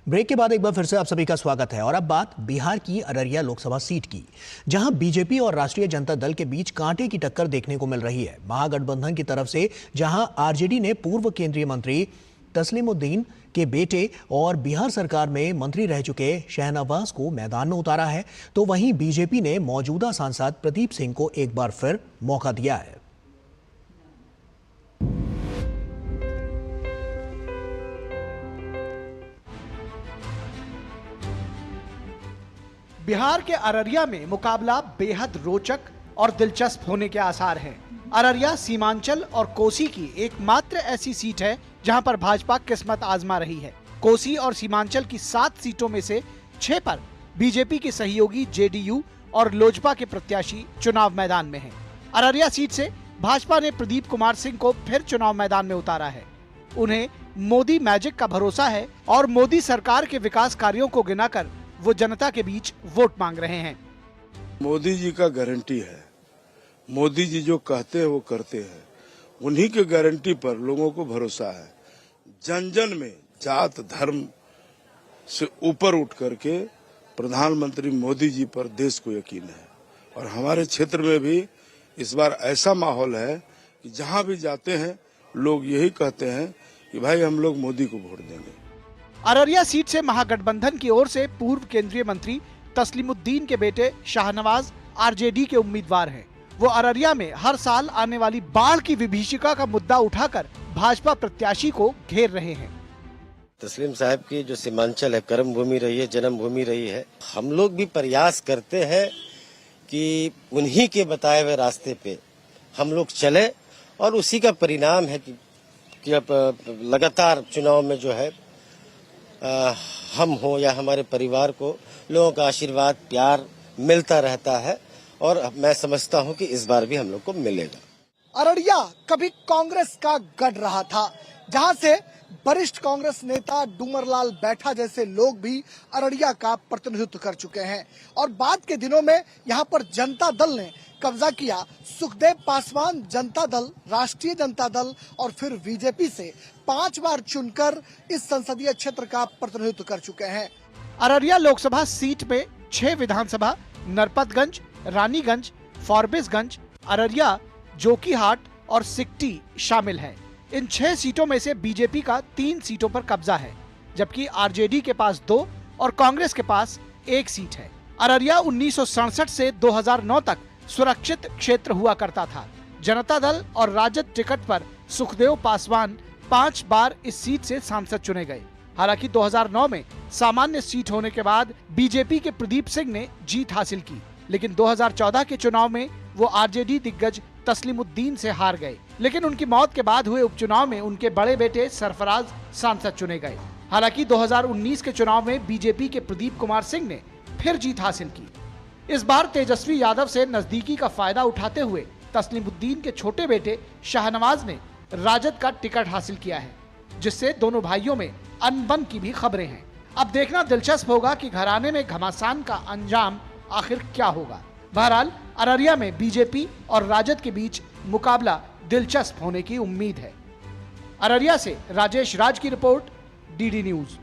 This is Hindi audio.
ब्रेक के बाद एक बार फिर से आप सभी का स्वागत है और अब बात बिहार की अररिया लोकसभा सीट की, जहां बीजेपी और राष्ट्रीय जनता दल के बीच कांटे की टक्कर देखने को मिल रही है। महागठबंधन की तरफ से जहां आरजेडी ने पूर्व केंद्रीय मंत्री तस्लीमुद्दीन के बेटे और बिहार सरकार में मंत्री रह चुके शहनवाज को मैदान में उतारा है, तो वहीं बीजेपी ने मौजूदा सांसद प्रदीप सिंह को एक बार फिर मौका दिया है। बिहार के अररिया में मुकाबला बेहद रोचक और दिलचस्प होने के आसार हैं। अररिया सीमांचल और कोसी की एकमात्र ऐसी सीट है जहां पर भाजपा किस्मत आजमा रही है। कोसी और सीमांचल की 7 सीटों में से 6 पर बीजेपी के सहयोगी जेडीयू और लोजपा के प्रत्याशी चुनाव मैदान में हैं। अररिया सीट से भाजपा ने प्रदीप कुमार सिंह को फिर चुनाव मैदान में उतारा है। उन्हें मोदी मैजिक का भरोसा है और मोदी सरकार के विकास कार्यों को गिनाकर वो जनता के बीच वोट मांग रहे हैं। मोदी जी का गारंटी है, मोदी जी जो कहते हैं वो करते हैं, उन्हीं के गारंटी पर लोगों को भरोसा है। जन जन में जात धर्म से ऊपर उठ करके प्रधानमंत्री मोदी जी पर देश को यकीन है। और हमारे क्षेत्र में भी इस बार ऐसा माहौल है कि जहां भी जाते हैं लोग यही कहते हैं कि भाई हम लोग मोदी को वोट देंगे। अररिया सीट से महागठबंधन की ओर से पूर्व केंद्रीय मंत्री तस्लीमुद्दीन के बेटे शाहनवाज आरजेडी के उम्मीदवार हैं। वो अररिया में हर साल आने वाली बाढ़ की विभीषिका का मुद्दा उठाकर भाजपा प्रत्याशी को घेर रहे हैं। तस्लीम साहब की जो सीमांचल है, कर्म भूमि रही है, जन्म भूमि रही है। हम लोग भी प्रयास करते हैं कि उन्हीं के बताए हुए रास्ते पे हम लोग चले और उसी का परिणाम है कि अब लगातार चुनाव में जो है हम हो या हमारे परिवार को लोगों का आशीर्वाद प्यार मिलता रहता है और मैं समझता हूं कि इस बार भी हम लोग को मिलेगा। अररिया कभी कांग्रेस का गढ़ रहा था, जहां से वरिष्ठ कांग्रेस नेता डूमरलाल बैठा जैसे लोग भी अररिया का प्रतिनिधित्व कर चुके हैं और बाद के दिनों में यहां पर जनता दल ने कब्जा किया। सुखदेव पासवान जनता दल, राष्ट्रीय जनता दल और फिर बीजेपी से 5 बार चुनकर इस संसदीय क्षेत्र का प्रतिनिधित्व कर चुके हैं। अररिया लोकसभा सीट में 6 विधानसभा नरपतगंज, रानीगंज, फॉरबिसगंज, अररिया, जोकीहाट और सिकटी शामिल हैं। इन 6 सीटों में से बीजेपी का 3 सीटों पर कब्जा है, जबकि आरजेडी के पास 2 और कांग्रेस के पास 1 सीट है। अररिया 1967 से 2009 तक सुरक्षित क्षेत्र हुआ करता था। जनता दल और राजद टिकट पर सुखदेव पासवान 5 बार इस सीट से सांसद चुने गए। हालांकि 2009 में सामान्य सीट होने के बाद बीजेपी के प्रदीप सिंह ने जीत हासिल की, लेकिन 2014 के चुनाव में वो आरजेडी दिग्गज तस्लीमुद्दीन से हार गए। लेकिन उनकी मौत के बाद हुए उपचुनाव में उनके बड़े बेटे सरफराज सांसद चुने गए। हालांकि 2019 के चुनाव में बीजेपी के प्रदीप कुमार सिंह ने फिर जीत हासिल की। इस बार तेजस्वी यादव से नजदीकी का फायदा उठाते हुए तस्लीमुद्दीन के छोटे बेटे शाहनवाज ने राजद का टिकट हासिल किया है, जिससे दोनों भाइयों में अनबन की भी खबरें हैं। अब देखना दिलचस्प होगा कि घराने में घमासान का अंजाम आखिर क्या होगा। बहरहाल अररिया में बीजेपी और राजद के बीच मुकाबला दिलचस्प होने की उम्मीद है। अररिया से राजेश राज की रिपोर्ट, डीडी न्यूज।